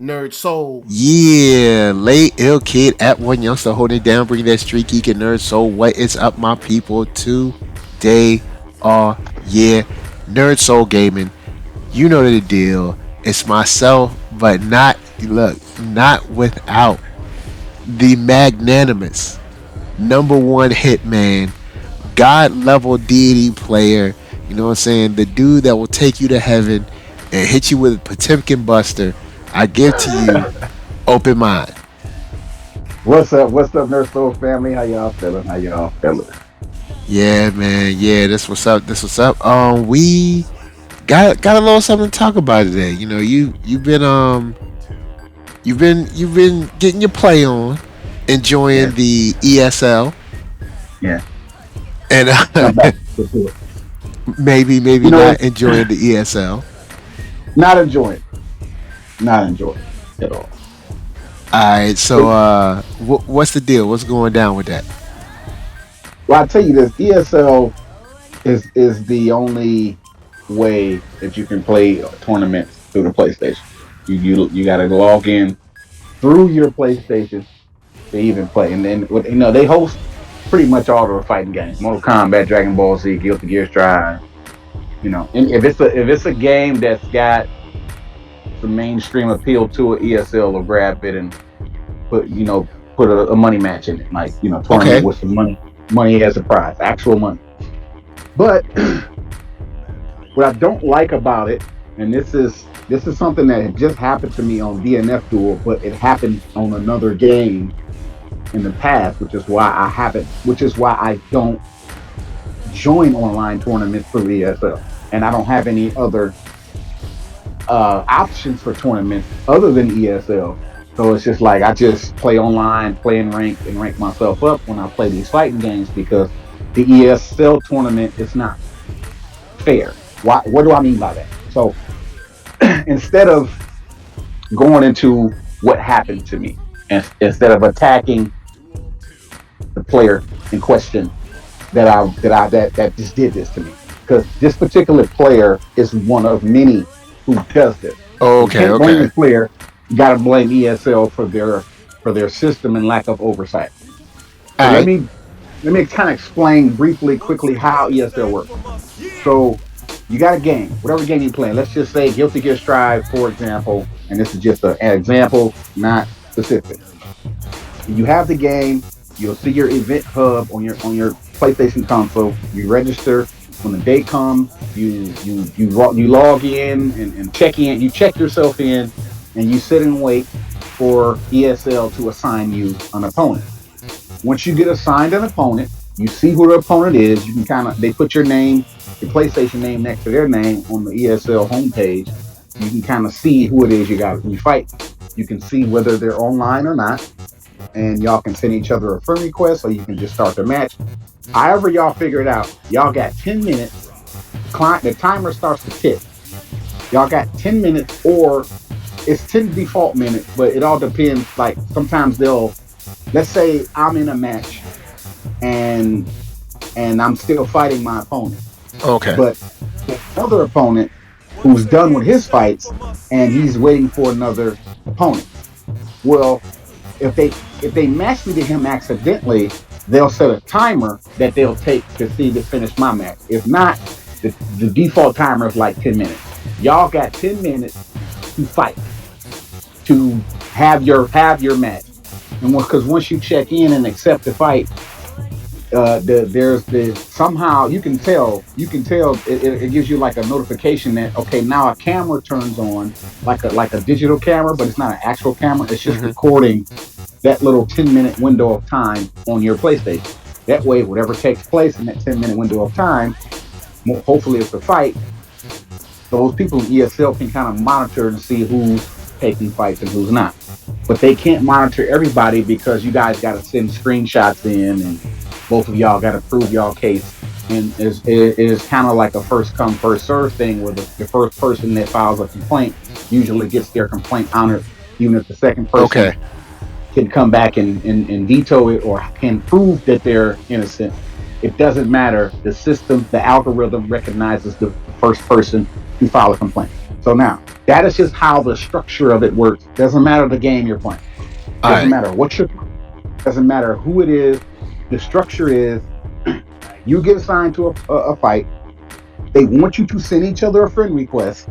NERDSoul. Yeah, late ill kid at OneYoungsta holding it down, bringing that StreetGeek and nerd soul. What is up, my people? Today, yeah, nerd soul gaming. You know the deal. It's myself, but not without the magnanimous number one hitman, God level deity player. You know what I'm saying? The dude that will take you to heaven and hit you with a Potemkin buster. I give to you open mind. What's up? What's up, NERDSoul family? How y'all feeling? How y'all feeling? Yeah, man. Yeah, this what's up. This what's up. We got a little something to talk about today. You know, you've been getting your play on, enjoying Yeah, the ESL, yeah. and I'm back to it. maybe You know, not enjoying the ESL. not enjoying, not enjoying at all. All right. So, But, what's the deal? What's going down with that? well, I tell you this: ESL is the only way that you can play tournaments through the PlayStation. You got to log in through your PlayStation to even play, and then they host pretty much all the fighting games: Mortal Kombat, Dragon Ball Z, Guilty Gear Strive. And if it's a game that's got some mainstream appeal to it, ESL will grab it and put a money match in it, like tournament Okay. with some money as a prize, actual money. But what I don't like about it, and this is something that had just happened to me on DNF Duel, but it happened on another game in the past, which is why I don't join online tournaments through ESL, and I don't have any other options for tournaments other than ESL. So it's just like I just play online, play in ranked, and rank myself up when I play these fighting games because the ESL tournament is not fair. Why? What do I mean by that? So instead of going into what happened to me, and instead of attacking the player in question that just did this to me, because this particular player is one of many who does this. You Okay. can't blame Okay. the player. You got to blame ESL for their system and lack of oversight. So All let right. me let me kind of explain briefly, quickly how ESL works. So you got a game, whatever game you're playing. Let's just say Guilty Gear Strive, for example, and this is just an example, not specific. You have the game. You'll see your event hub on your PlayStation console. You register. When the day comes, you log in and check in. You check yourself in, and you sit and wait for ESL to assign you an opponent. Once you get assigned an opponent, you see who the opponent is. You can they put your name, your PlayStation name next to their name on the ESL homepage. You can kind of see who it is you got. When you fight, you can see whether they're online or not, and y'all can send each other a friend request, or you can just start the match. However, y'all figure it out. Y'all got 10 minutes. The timer starts to tick. Y'all got 10 minutes, or it's 10 default minutes, but it all depends. Like sometimes let's say I'm in a match and I'm still fighting my opponent, Okay. but the other opponent who's done with his fights and he's waiting for another opponent. Well, if they match me to him accidentally, they'll set a timer that they'll take to see to finish my match. If not, the default timer is like 10 minutes. Y'all got 10 minutes to fight, to have your match, and because once you check in and accept the fight, there's the somehow you can tell it gives you like a notification that okay, now a camera turns on, like a digital camera, but it's not an actual camera. It's just Hmm. recording that little 10-minute window of time on your PlayStation. That way, whatever takes place in that 10-minute window of time, hopefully it's a fight, those people in ESL can kind of monitor and see who's taking fights and who's not. But they can't monitor everybody because you guys got to send screenshots in, and both of y'all got to prove y'all case. And it is kind of like a first come first serve thing, where the first person that files a complaint usually gets their complaint honored, even if the second person Okay. can come back and veto it or can prove that they're innocent. It doesn't matter. The algorithm recognizes the first person to file a complaint. So now, That is just how the structure of it works. Doesn't matter the game you're playing. All Doesn't right. matter what you're. Doesn't matter who it is. The structure is you get assigned to a fight. They want you to send each other a friend request,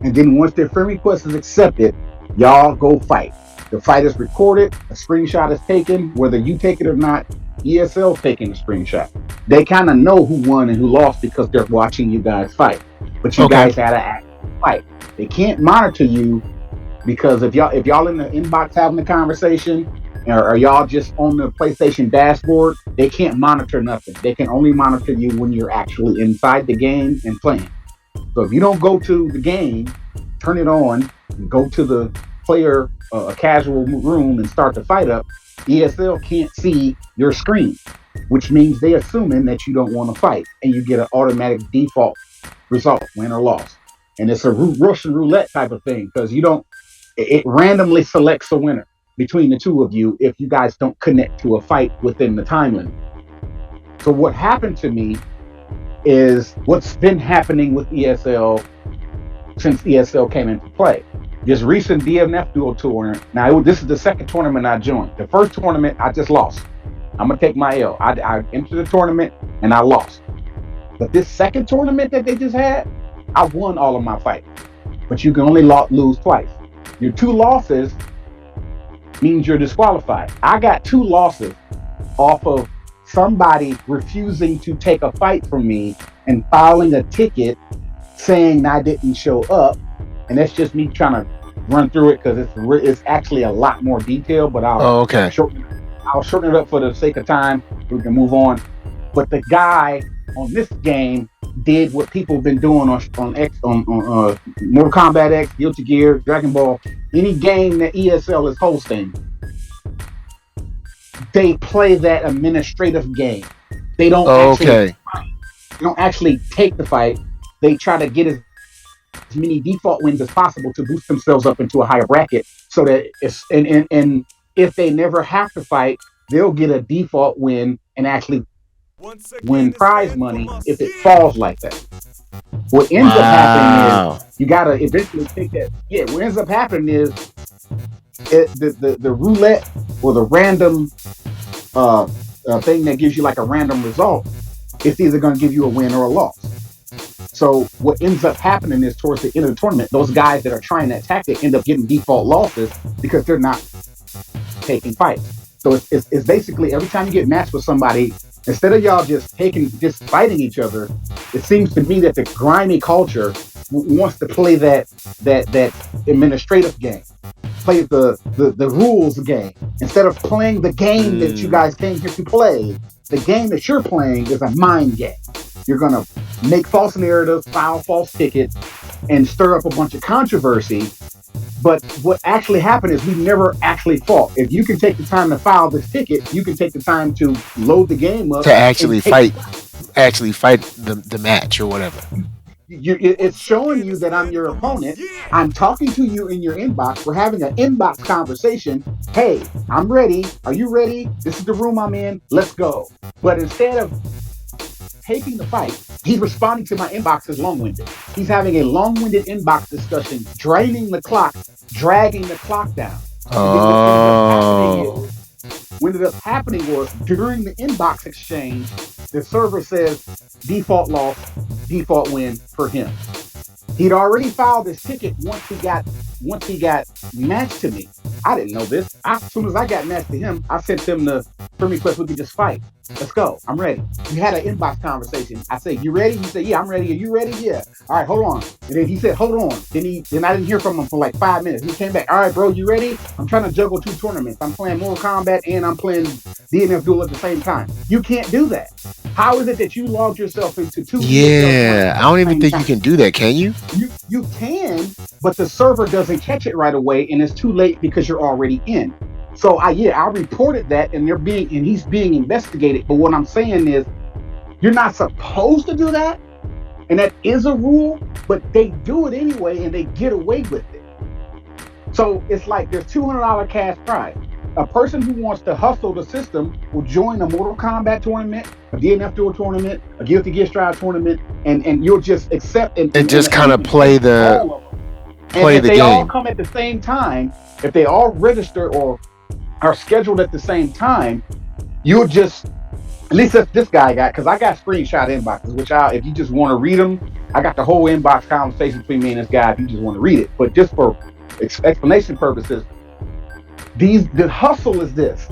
and then once their friend request is accepted, y'all go fight. The fight is recorded, a screenshot is taken, whether you take it or not. ESL's taking the screenshot. They kind of know who won and who lost because they're watching you guys fight. But you Okay. guys gotta act fight. They can't monitor you because if y'all in the inbox having a conversation, or y'all just on the PlayStation dashboard, they can't monitor nothing. They can only monitor you when you're actually inside the game and playing. So if you don't go to the game, turn it on, and go to the player a casual room and start the fight up, ESL can't see your screen, which means they assuming that you don't want to fight, and you get an automatic default result, win or loss. And it's a Russian roulette type of thing because you don't. It randomly selects a winner between the two of you if you guys don't connect to a fight within the time limit. So what happened to me is what's been happening with ESL since ESL came into play. This recent DNF Duel tournament. Now, this is the second tournament I joined. The first tournament, I just lost. I'm going to take my L. I entered the tournament and I lost. But this second tournament that they just had, I won all of my fights. But you can only lose twice. Your two losses means you're disqualified. I got two losses off of somebody refusing to take a fight from me and filing a ticket saying I didn't show up. And that's just me trying to run through it because it's actually a lot more detail, but Oh, okay. I'll shorten it up for the sake of time. We can move on. But the guy on this game did what people have been doing on Mortal Kombat X, Guilty Gear, Dragon Ball, any game that ESL is hosting. They play that administrative game. They don't Okay. actually take the fight. They try to get as many default wins as possible to boost themselves up into a higher bracket so that and if they never have to fight, they'll get a default win and actually win prize money if it falls like that. What ends up happening is Wow. you gotta eventually take that. Yeah, what ends up happening is the roulette or the random thing that gives you like a random result. It's either going to give you a win or a loss. So what ends up happening is towards the end of the tournament, those guys that are trying that tactic end up getting default losses because they're not taking fights. So it's basically every time you get matched with somebody, instead of y'all just fighting each other, it seems to me that the grimy culture wants to play that administrative game, play the rules game instead of playing the game that you guys came here to play. The game that you're playing is a mind game. You're gonna make false narratives, file false tickets, and stir up a bunch of controversy. But what actually happened is we never actually fought. If you can take the time to file this ticket, you can take the time to load the game up To actually fight the match or whatever. It's showing you that I'm your opponent. I'm talking to you in your inbox. We're having an inbox conversation. Hey, I'm ready. Are you ready? This is the room I'm in. Let's go. But instead of taking the fight, he's responding to my inbox as long-winded. He's having a long-winded inbox discussion, draining the clock, dragging the clock down. Oh. What ended up happening was during the inbox exchange, the server says default loss, default win for him. He'd already filed his ticket once he got matched to me. I didn't know this. As soon as I got matched to him, I sent him the friend request. We could just fight. Let's go. I'm ready. We had an inbox conversation. I said, "You ready?" He said, "Yeah, I'm ready." "Are you ready?" "Yeah." "All right, hold on." And then he said, "Hold on." Then I didn't hear from him for like 5 minutes. He came back. "All right, bro, you ready?" "I'm trying to juggle 2 tournaments. I'm playing Mortal Kombat and I'm playing DNF Duel at the same time." You can't do that. How is it that you logged yourself into 2 Yeah, I don't even think you can do that. Can you? You can, but the server doesn't catch it right away, and it's too late because you're already in. So I reported that, and he's being investigated. But what I'm saying is, you're not supposed to do that, and that is a rule. But they do it anyway, and they get away with it. So it's like there's $200 cash prize. A person who wants to hustle the system will join a Mortal Kombat tournament, a DNF Duel tournament, a Guilty Gear Strive tournament, and you'll just accept And just kind of play the. And Play if the they all game. come at the same time, if they all register or are scheduled at the same time, you'll just, at least that's this guy got, because I got screenshot inboxes, which if you just want to read them, I got the whole inbox conversation between me and this guy if you just want to read it. But just for explanation purposes, the hustle is this.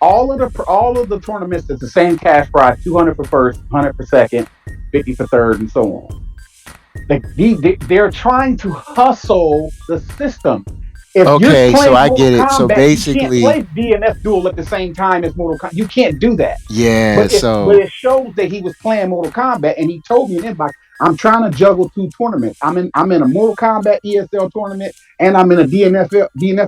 All of the tournaments is the same cash prize: 200 for first, 100 for second, 50 for third, and so on. They're trying to hustle the system. If you're Okay, so playing I Mortal get it. So Kombat, you can't basically, play DNF Duel at the same time as Mortal Kombat. You can't do that. yeah. But So it shows that he was playing Mortal Kombat, and he told me in inbox, I'm trying to juggle two tournaments. I'm in a Mortal Kombat ESL tournament, and I'm in a DNF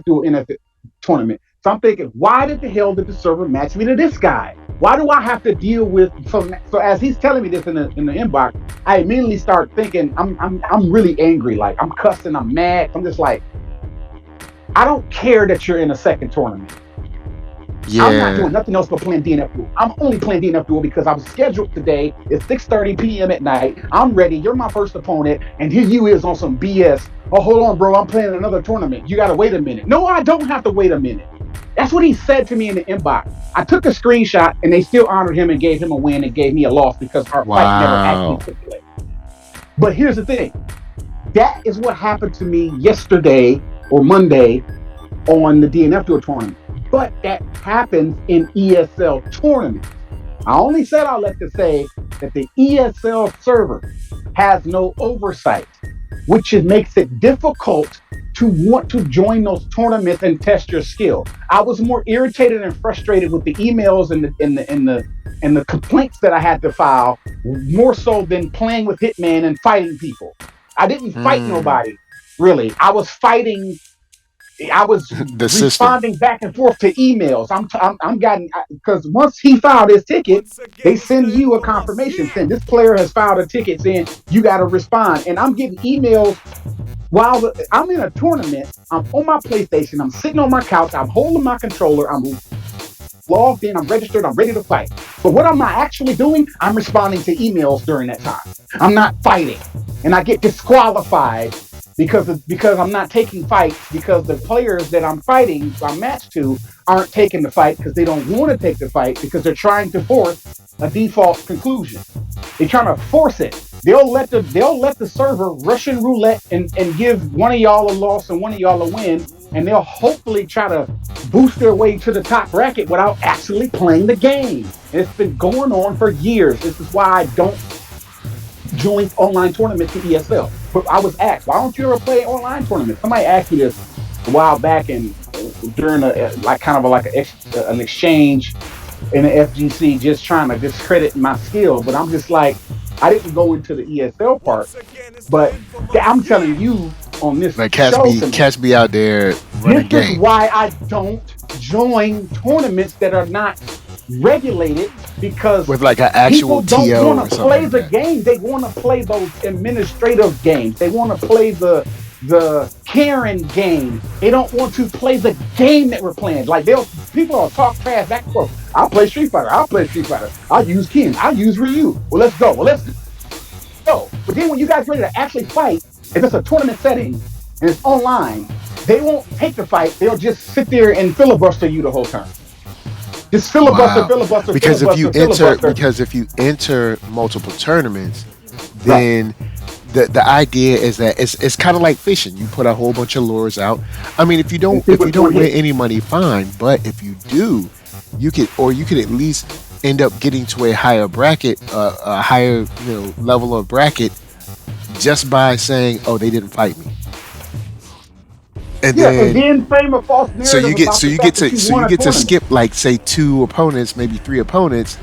Duel NFL tournament. So I'm thinking, why the hell did the server match me to this guy? Why do I have to deal with so as he's telling me this in the inbox, I immediately start thinking I'm really angry, like I'm cussing, I'm mad. I'm just like, I don't care that you're in a second tournament. I'm not yeah. doing nothing else but playing DNF Duel. I'm only playing DNF Duel because I was scheduled today. It's 6:30 p.m. at night. I'm ready. You're my first opponent, and here you is on some BS. Oh, hold on, bro. I'm playing another tournament. You gotta wait a minute. No, I don't have to wait a minute. That's what he said to me in the inbox. I took a screenshot, and they still honored him and gave him a win and gave me a loss because our fight never actually Wow. took place. But here's the thing. That is what happened to me yesterday or Monday on the DNF Tour tournament. But that happens in ESL tournaments. I only said all that to say that the ESL server has no oversight, which makes it difficult to want to join those tournaments and test your skill. I was more irritated and frustrated with the emails and the complaints that I had to file, more so than playing with Hitman and fighting people. I didn't fight Mm, nobody, really. I was the system. responding back and forth to emails. I'm getting, because once he filed his ticket, they send you a confirmation saying this player has filed a ticket saying you got to respond. And I'm getting emails while I'm in a tournament. I'm on my PlayStation. I'm sitting on my couch. I'm holding my controller. I'm logged in. I'm registered. I'm ready to fight. But what I'm not actually doing, I'm responding to emails during that time. I'm not fighting, and I get disqualified because I'm not taking fights because the players that I'm fighting, I'm matched to, aren't taking the fight because they don't want to take the fight because they're trying to force a default conclusion. They're trying to force it. They'll let the server Russian roulette and give one of y'all a loss and one of y'all a win, and they'll hopefully try to boost their way to the top bracket without actually playing the game. And it's been going on for years. This is why I don't join online tournaments in ESL. But I was asked, why don't you ever play online tournaments? Somebody asked me this a while back, and during like kind of an exchange in the FGC, just trying to discredit my skill. But I'm just like, I didn't go into the ESL part, but I'm telling you on this Like show tonight, catch me out there this running is game why I don't join tournaments that are not regulated, because with like an people actual don't TO want or to something play like the that. game. They want to play those administrative games. They want to play the Karen game. They don't want to play the game that we're playing. Like people will talk trash back and forth. I'll play Street Fighter. I'll play Street Fighter. I'll use Ken. I'll use Ryu. Well, let's go. Well, let's go. But then when you guys ready to actually fight, if it's a tournament setting and it's online, they won't take the fight. They'll just sit there and filibuster you the whole time. Just filibuster, Wow. filibuster, Because filibuster, filibuster. if you enter multiple tournaments, Right. then the idea is that it's kind of like fishing. You put a whole bunch of lures out. I mean, And see if you which one don't win hits. any money, fine. But if you do, you could at least end up getting to a higher bracket, a higher level of bracket just by saying, "Oh, they didn't fight me," and Yeah, and then then frame a false narrative about the fact that you so won you a get to tournament. skip like say two opponents, maybe three opponents,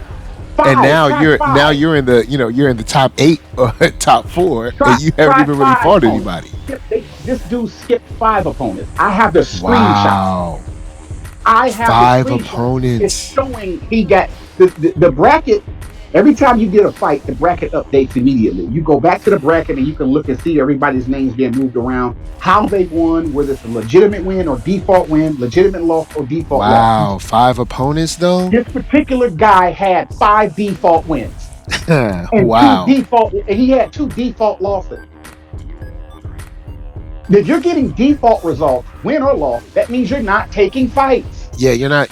and Five, try now five. you're in the you're in the top eight or top four, Try and you haven't try even really five fought opponents. anybody. This dude skipped five opponents. I have the screenshot. Wow, I have the five screenshot. It's opponents. showing he got the bracket. Every time you get a fight, the bracket updates immediately. You go back to the bracket and you can look and see everybody's names being moved around, how they won, whether it's a legitimate win or default win, legitimate loss or default loss. Wow, five opponents though. This particular guy had five default wins and Wow. he had two default losses. If you're getting default results, win or loss, that means you're not taking fights. Yeah, you're not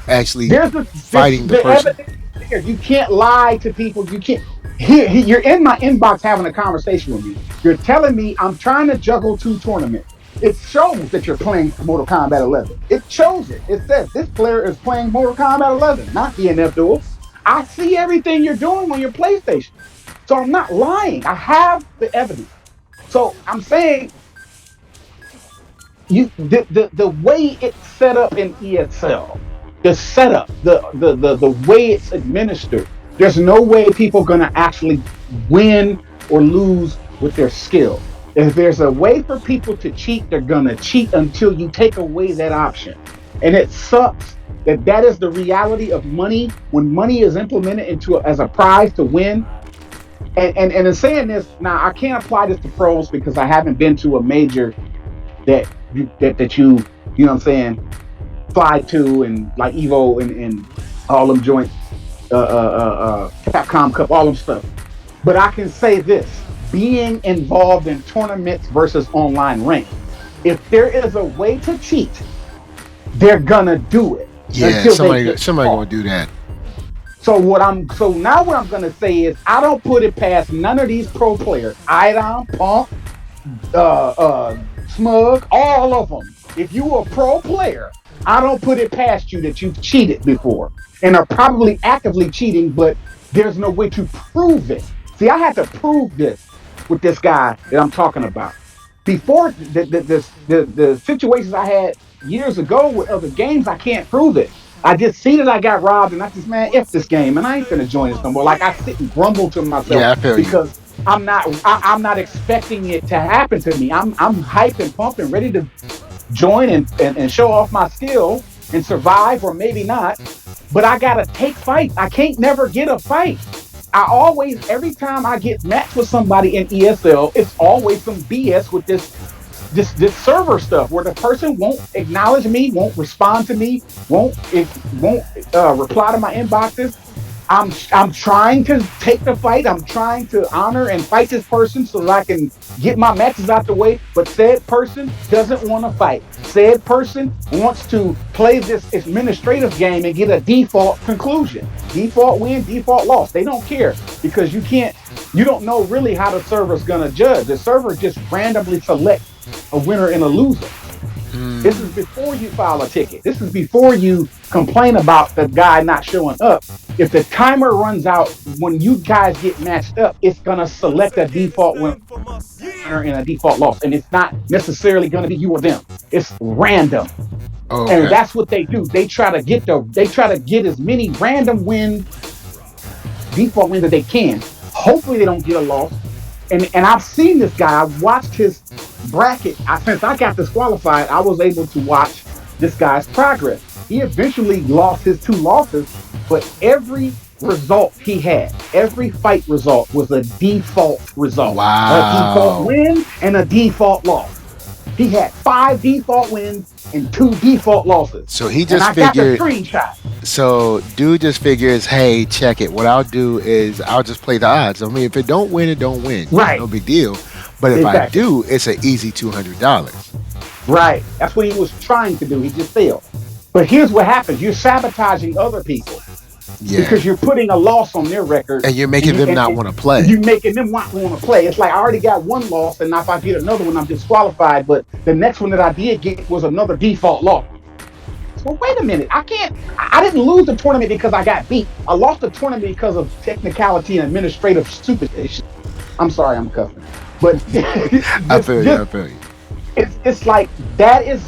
actually There's fighting the the person. evidence is there. You can't lie to people. You can't. You're in my inbox having a conversation with me. You're telling me I'm trying to juggle two tournaments. It shows that you're playing Mortal Kombat 11. It shows it. It says this player is playing Mortal Kombat 11, not DNF Duel. I see everything you're doing on your PlayStation. So I'm not lying. I have the evidence. So I'm saying the way it's set up in ESL, the setup, the way it's administered, there's no way people are gonna actually win or lose with their skill. If there's a way for people to cheat, they're gonna cheat until you take away that option. And it sucks that that is the reality of money when money is implemented as a prize to win. And in saying this, now I can't apply this to pros because I haven't been to a major that you know what I'm saying, fly to, and like Evo and all them joints, Capcom Cup, all them stuff. But I can say this: being involved in tournaments versus online rank, if there is a way to cheat, they're gonna do it Yeah, until they get somebody caught. gonna do that. So now what I'm gonna say is I don't put it past none of these pro players, Idon, Punk, Smug, all of them. If you are a pro player, I don't put it past you that you've cheated before and are probably actively cheating, but there's no way to prove it. See, I had to prove this with this guy that I'm talking about. Before the situations I had years ago with other games, I can't prove it. I just see that I got robbed, and I just, man, F this game, and I ain't gonna join this no more. Like, I sit and grumble to myself Yeah, I feel you. because I'm not expecting it to happen to me. I'm hyped and pumped and ready to join and show off my skill and survive, or maybe not. But I gotta take fights. I can't never get a fight. I always, every time I get matched with somebody in ESL, it's always some BS with this server stuff where the person won't acknowledge me, won't respond to me, won't reply to my inboxes. I'm trying to take the fight. I'm trying to honor and fight this person so that I can get my matches out the way. But said person doesn't want to fight. Said person wants to play this administrative game and get a default conclusion. Default win, default loss. They don't care because you don't know really how the server's gonna judge. The server just randomly selects a winner and a loser. This is before you file a ticket. This is before you complain about the guy not showing up. If the timer runs out when you guys get matched up, it's gonna select a default winner and a default loss, and it's not necessarily gonna be you or them. It's random, Okay. and that's what they do. They try to get as many random default wins that they can. Hopefully, they don't get a loss. And I've seen this guy. I've watched his bracket. Since I got disqualified, I was able to watch this guy's progress. He eventually lost his two losses, but every result he had, every fight result was a default result. A default Wow. win and a default loss. He had 5 default wins and 2 default losses. So he And just I got the figured. screenshot. So dude just figures, hey, check it. What I'll do is I'll just play the odds. I mean, if it don't win, it don't win. Right. No big deal. But if I Exactly. do, it's an easy $200. Right. That's what he was trying to do. He just failed. But here's what happens. You're sabotaging other people Yeah. because you're putting a loss on their record. And you're making them not want to play. You're making them not want to play. It's like I already got one loss, and now if I get another one, I'm disqualified. But the next one that I did get was another default loss. Well, wait a minute. I didn't lose the tournament because I got beat. I lost the tournament because of technicality and administrative stupidity. I'm sorry, I'm cussing. But I feel you. I feel you. it's like that is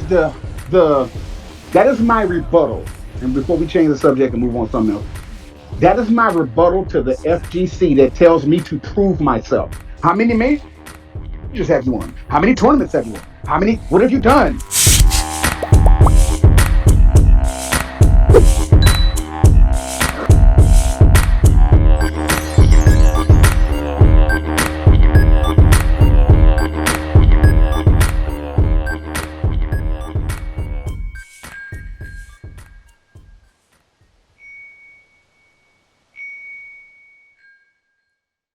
the that is my rebuttal. And before we change the subject and move on to something else, that is my rebuttal to the FGC that tells me to prove myself. How many majors have you won? How many tournaments have you won? What have you done?